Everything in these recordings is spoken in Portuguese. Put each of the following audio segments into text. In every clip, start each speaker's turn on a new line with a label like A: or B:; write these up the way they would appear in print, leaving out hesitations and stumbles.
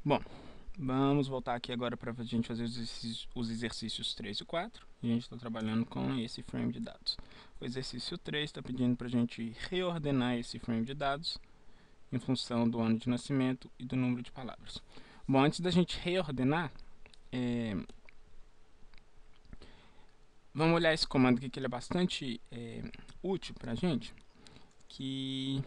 A: Bom, vamos voltar aqui agora para a gente fazer os exercícios 3 e 4. A gente está trabalhando com esse frame de dados. O exercício 3 está pedindo para a gente reordenar esse frame de dados em função do ano de nascimento e do número de palavras. Bom, antes da gente reordenar, vamos olhar esse comando aqui, que ele é bastante útil para a gente, que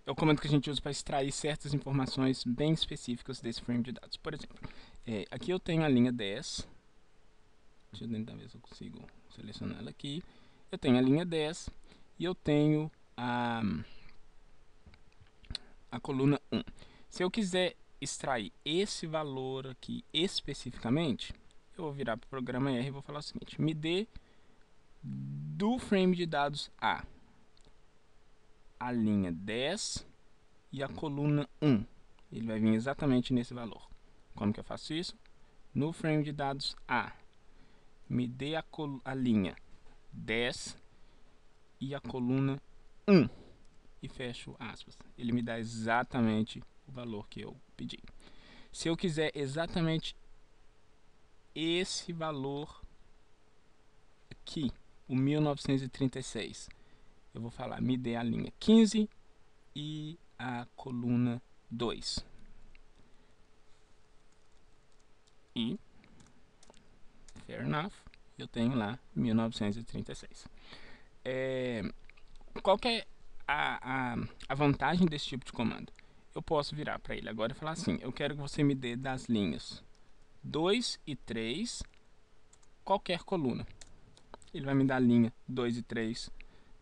A: é o comando que a gente usa para extrair certas informações bem específicas desse frame de dados. Por exemplo, aqui eu tenho a linha 10. Deixa eu tentar ver se eu consigo selecionar ela aqui. Eu tenho a linha 10 e eu tenho a coluna 1. Se eu quiser extrair esse valor aqui especificamente, eu vou virar para o programa R e vou falar o seguinte: me dê do frame de dados a linha 10 e a coluna 1. Ele vai vir exatamente nesse valor. Como que eu faço isso? No frame de dados A, me dê a linha 10 e a coluna 1. E fecho aspas. Ele me dá exatamente o valor que eu pedi. Se eu quiser exatamente esse valor aqui, o 1936, eu vou falar, me dê a linha 15 e a coluna 2. E, fair enough, eu tenho lá 1936. Qual que é a vantagem desse tipo de comando? Eu posso virar para ele agora e falar assim: eu quero que você me dê das linhas 2 e 3 qualquer coluna. Ele vai me dar a linha 2 e 3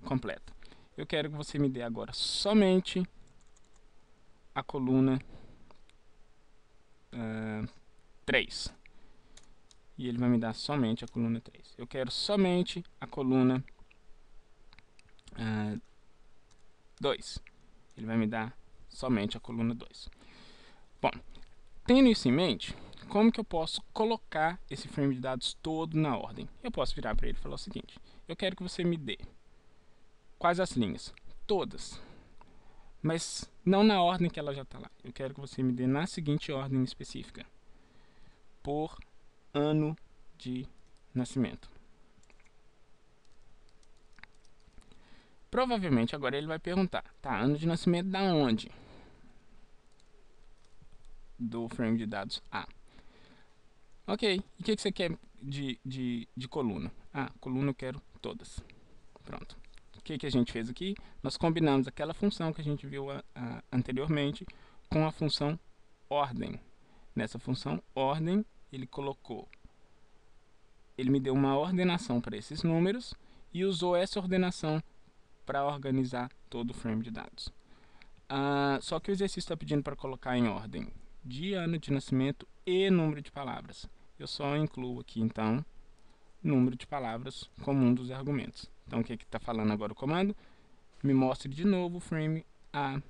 A: completa. Eu quero que você me dê agora somente a coluna 3. E ele vai me dar somente a coluna 3. Eu quero somente a coluna 2. Ele vai me dar somente a coluna 2. Bom, tendo isso em mente, como que eu posso colocar esse frame de dados todo na ordem? Eu posso virar para ele e falar o seguinte: eu quero que você me dê quais as linhas? Todas. Mas não na ordem que ela já está lá. Eu quero que você me dê na seguinte ordem específica: por ano de nascimento. Provavelmente agora ele vai perguntar: tá, ano de nascimento da onde? Do frame de dados A. Ok, e o que você quer de coluna? Ah, coluna eu quero todas. Pronto. O que a gente fez aqui? Nós combinamos aquela função que a gente viu anteriormente com a função ordem. Nessa função ordem, ele me deu uma ordenação para esses números e usou essa ordenação para organizar todo o frame de dados. Só que o exercício está pedindo para colocar em ordem de ano de nascimento e número de palavras. Eu só incluo aqui, então, número de palavras como um dos argumentos. Então, o que está falando agora o comando? Me mostre de novo o frame A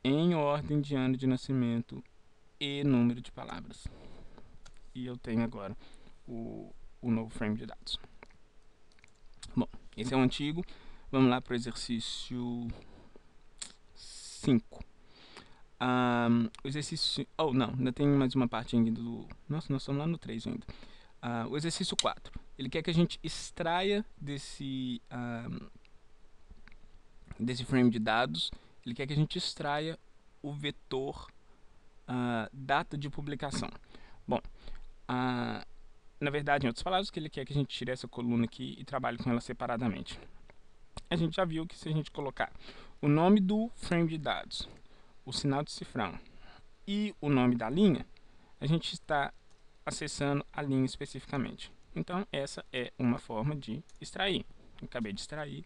A: em ordem de ano de nascimento e número de palavras. E eu tenho agora o novo frame de dados. Bom, esse é o antigo. Vamos lá para o exercício 5. O exercício... Oh, não, ainda tem mais uma parte ainda do... Nossa, nós estamos lá no 3 ainda. O exercício 4. Ele quer que a gente extraia desse frame de dados, ele quer que a gente extraia o vetor data de publicação. Bom, na verdade, em outras palavras, que ele quer que a gente tire essa coluna aqui e trabalhe com ela separadamente. A gente já viu que se a gente colocar o nome do frame de dados, o sinal de cifrão e o nome da linha, a gente está acessando a linha especificamente. Então, essa é uma forma de extrair. Eu acabei de extrair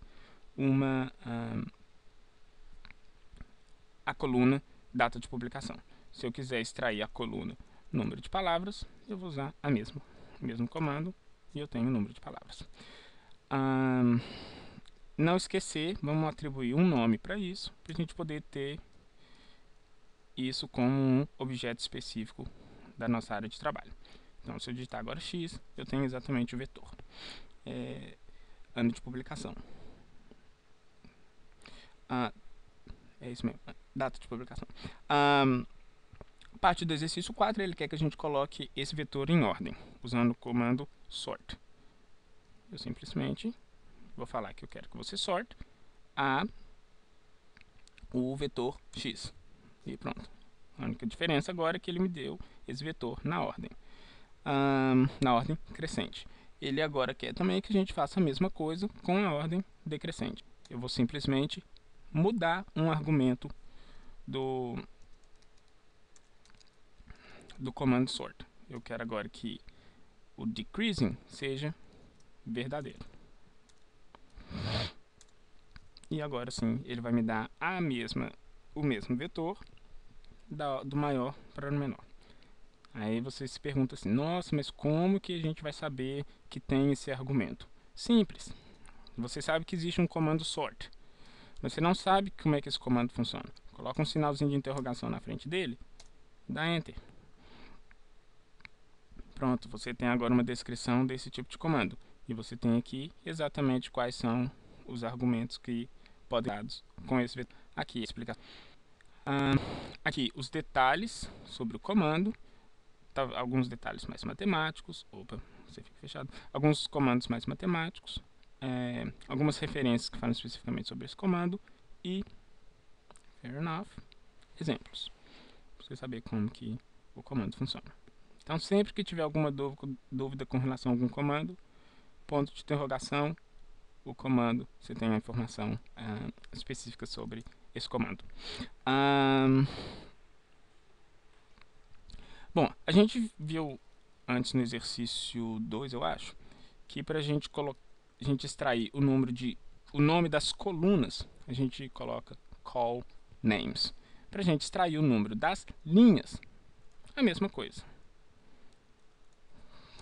A: a coluna data de publicação. Se eu quiser extrair a coluna número de palavras, eu vou usar o mesmo comando e eu tenho o número de palavras. Não esquecer, vamos atribuir um nome para isso, para a gente poder ter isso como um objeto específico da nossa área de trabalho. Então, se eu digitar agora X, eu tenho exatamente o vetor. Ano de publicação. É isso mesmo, data de publicação. A parte do exercício 4, ele quer que a gente coloque esse vetor em ordem, usando o comando sort. Eu simplesmente vou falar que eu quero que você sorte o vetor x. E pronto. A única diferença agora é que ele me deu esse vetor na ordem crescente. Ele agora quer também que a gente faça a mesma coisa com a ordem decrescente. Eu vou simplesmente mudar um argumento do comando sort. Eu quero agora que o decreasing seja verdadeiro. E agora sim, ele vai me dar o mesmo vetor do maior para o menor. Aí você se pergunta assim, nossa, mas como que a gente vai saber que tem esse argumento? Simples. Você sabe que existe um comando sort, mas você não sabe como é que esse comando funciona. Coloca um sinalzinho de interrogação na frente dele, dá Enter. Pronto, você tem agora uma descrição desse tipo de comando. E você tem aqui exatamente quais são os argumentos que podem ser dados com esse vetor. Aqui, explicar. Aqui, os detalhes sobre o comando. Alguns detalhes mais matemáticos. Opa, você fica fechado. Alguns comandos mais matemáticos. Algumas referências que falam especificamente sobre esse comando. E, fair enough, exemplos. Para você saber como que o comando funciona. Então, sempre que tiver alguma dúvida com relação a algum comando, ponto de interrogação, o comando, você tem a informação específica sobre esse comando. Bom, a gente viu antes no exercício 2, eu acho, que para a gente extrair o nome das colunas, a gente coloca call names. Para a gente extrair o número das linhas, a mesma coisa.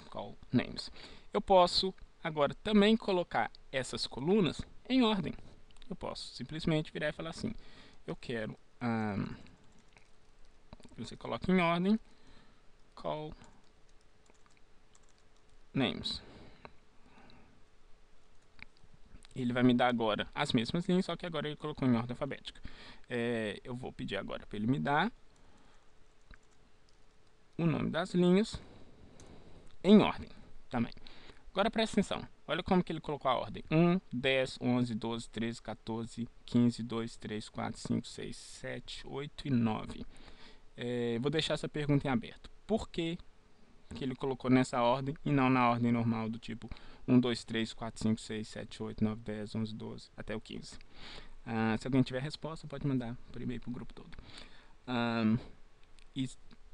A: Call names. Eu posso agora também colocar essas colunas em ordem. Eu posso simplesmente virar e falar assim, eu quero você coloca em ordem call names. Ele vai me dar agora as mesmas linhas, só que agora ele colocou em ordem alfabética. Eu vou pedir agora para ele me dar o nome das linhas em ordem também. Agora presta atenção, olha como que ele colocou a ordem. 1, 10, 11, 12, 13, 14, 15, 2, 3, 4, 5, 6, 7, 8 e 9. Vou deixar essa pergunta em aberto. Por que ele colocou nessa ordem e não na ordem normal do tipo 1, 2, 3, 4, 5, 6, 7, 8, 9, 10, 11, 12, até o 15? Se alguém tiver resposta, pode mandar por e-mail para o grupo todo. E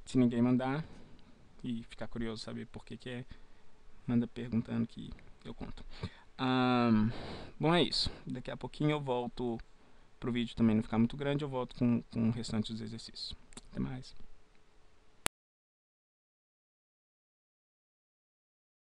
A: se ninguém mandar e ficar curioso saber por que é, manda perguntando que eu conto. Bom, é isso. Daqui a pouquinho eu volto para o vídeo também não ficar muito grande, eu volto com o restante dos exercícios. Até mais.